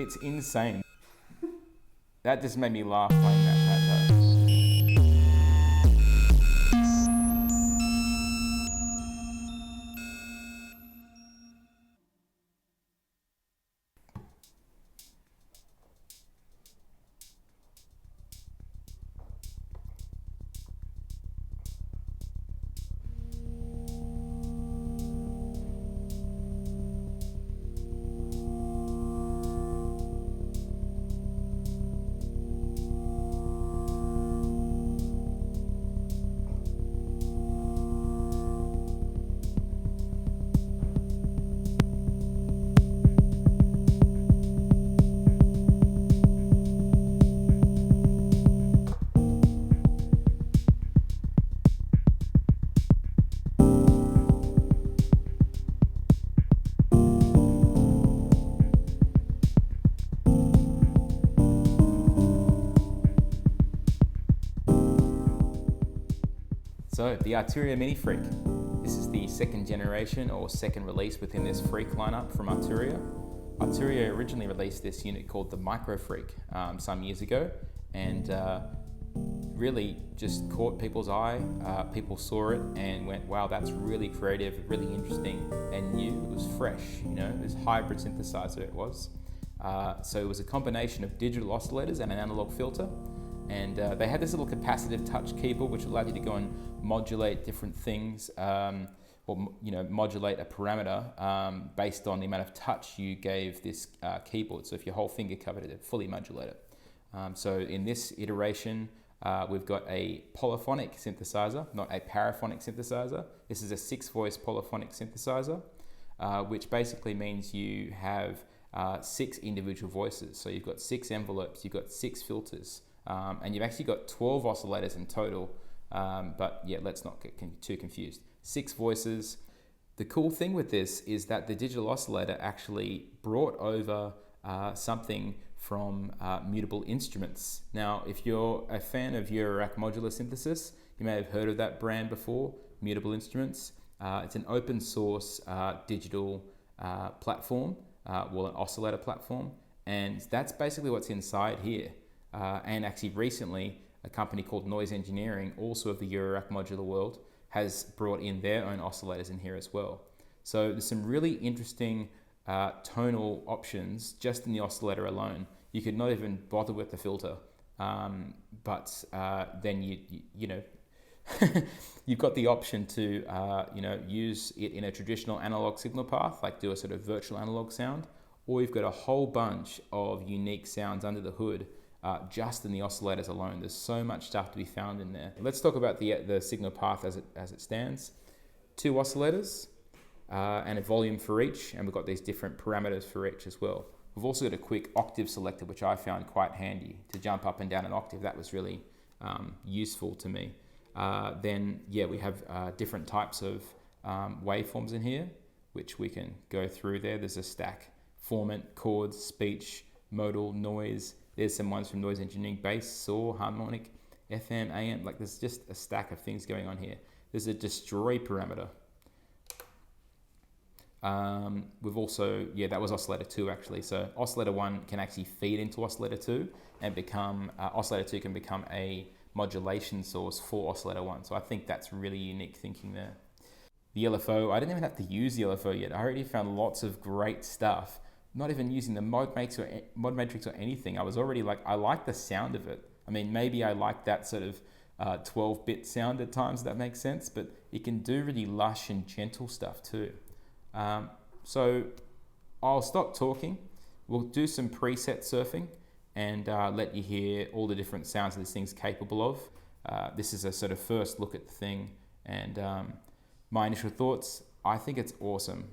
It's insane. That just made me laugh playing that though. So the Arturia Minifreak. This is the second generation or second release within this Freak lineup from Arturia. Arturia originally released this unit called the Microfreak some years ago, and really just caught people's eye. People saw it and went, wow, that's really creative, really interesting and new. It was fresh, it was hybrid synthesizer it was. So it was a combination of digital oscillators and an analog filter. And they had this little capacitive touch keyboard which allowed you to go and modulate different things, modulate a parameter based on the amount of touch you gave this keyboard. So if your whole finger covered it, it'd fully modulate it. So in this iteration, we've got a polyphonic synthesizer, not a paraphonic synthesizer. This is a 6-voice polyphonic synthesizer, which basically means you have 6 individual voices. So you've got 6 envelopes, you've got 6 filters. And you've actually got 12 oscillators in total, but yeah, let's not get too confused. 6 voices. The cool thing with this is that the digital oscillator actually brought over something from Mutable Instruments. Now, if you're a fan of Eurorack modular synthesis, you may have heard of that brand before, Mutable Instruments. It's an open source digital platform, an oscillator platform, and that's basically what's inside here. And actually recently, a company called Noise Engineering, also of the Eurorack modular world, has brought in their own oscillators in here as well. So there's some really interesting tonal options just in the oscillator alone. You could not even bother with the filter, but then you've got the option to use it in a traditional analog signal path, like do a sort of virtual analog sound, or you've got a whole bunch of unique sounds under the hood. Just in the oscillators alone. There's so much stuff to be found in there. Let's talk about the signal path as it stands. 2 oscillators and a volume for each, and we've got these different parameters for each as well. We've also got a quick octave selector, which I found quite handy to jump up and down an octave. That was really useful to me. Then we have different types of waveforms in here, which we can go through there. There's a stack: formant, chords, speech, modal, noise. There's some ones from Noise Engineering: bass, saw, harmonic, FM, AM. Like there's just a stack of things going on here. There's a destroy parameter. We've also, that was oscillator 2 actually. So oscillator 1 can actually feed into oscillator 2 and become, oscillator 2 can become a modulation source for oscillator 1. So I think that's really unique thinking there. The LFO, I didn't even have to use the LFO yet. I already found lots of great stuff. Not even using the mod matrix or anything. I was already like, I like the sound of it. I mean, maybe I like that sort of 12-bit sound at times, if that makes sense, but it can do really lush and gentle stuff too. So I'll stop talking. We'll do some preset surfing and let you hear all the different sounds that this thing's capable of. This is a sort of first look at the thing, and my initial thoughts, I think it's awesome.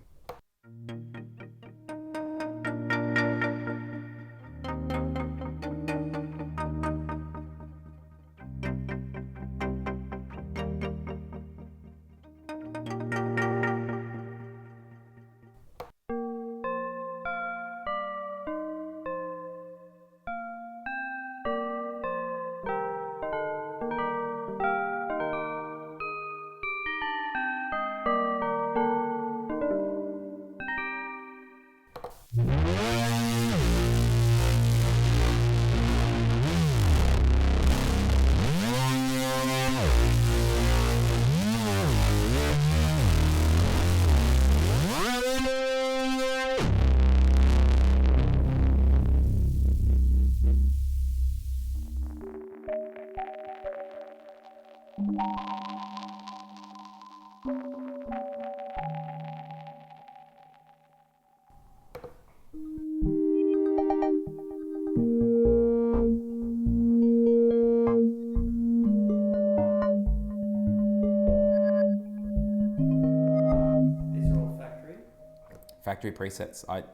factory presets. I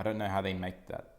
don't know how they make that.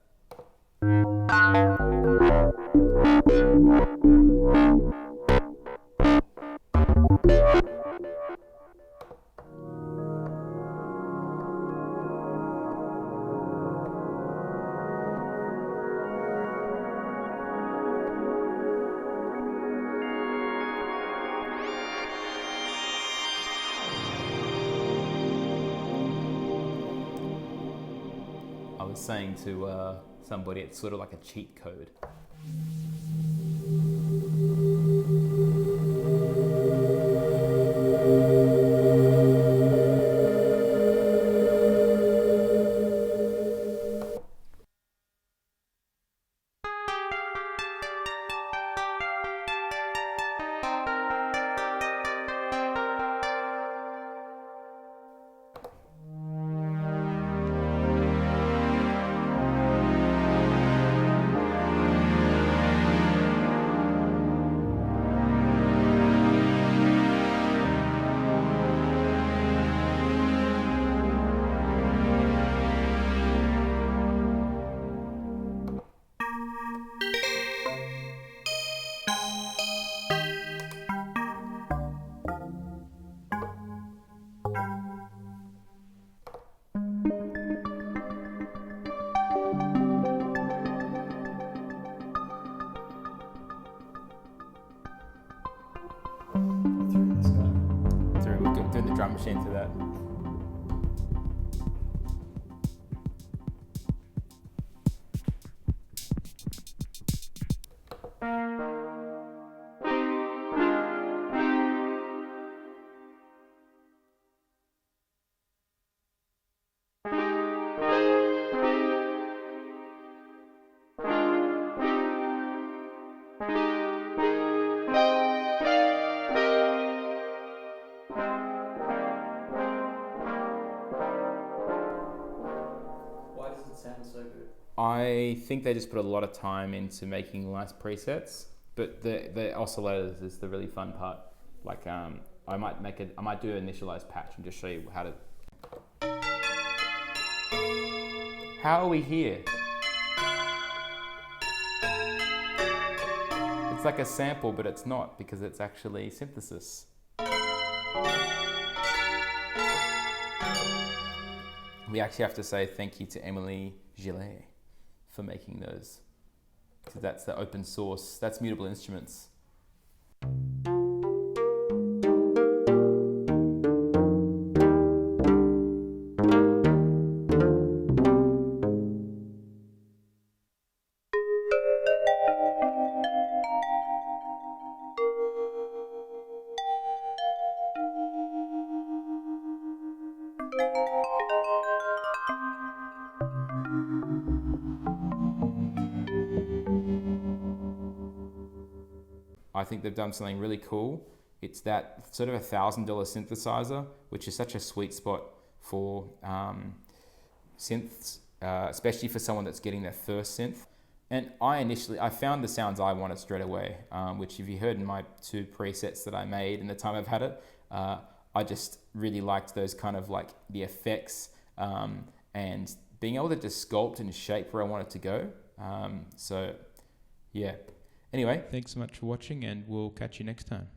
I was saying to somebody, it's sort of like a cheat code. Doing the drum machine to that. Sounds so good. I think they just put a lot of time into making nice presets, but the oscillators is the really fun part. Like I might do an initialized patch and just show you how to. How are we here? It's like a sample, but it's not, because it's actually Synthesists. We actually have to say thank you to Emily Gillet for making those. So that's the open source, that's Mutable Instruments. I think they've done something really cool. It's that sort of $1,000 synthesizer, which is such a sweet spot for synths, especially for someone that's getting their first synth. And I found the sounds I wanted straight away, which if you heard in my 2 presets that I made in the time I've had it, I just really liked those kind of like the effects and being able to just sculpt and shape where I want it to go. So yeah. Anyway, thanks so much for watching, and we'll catch you next time.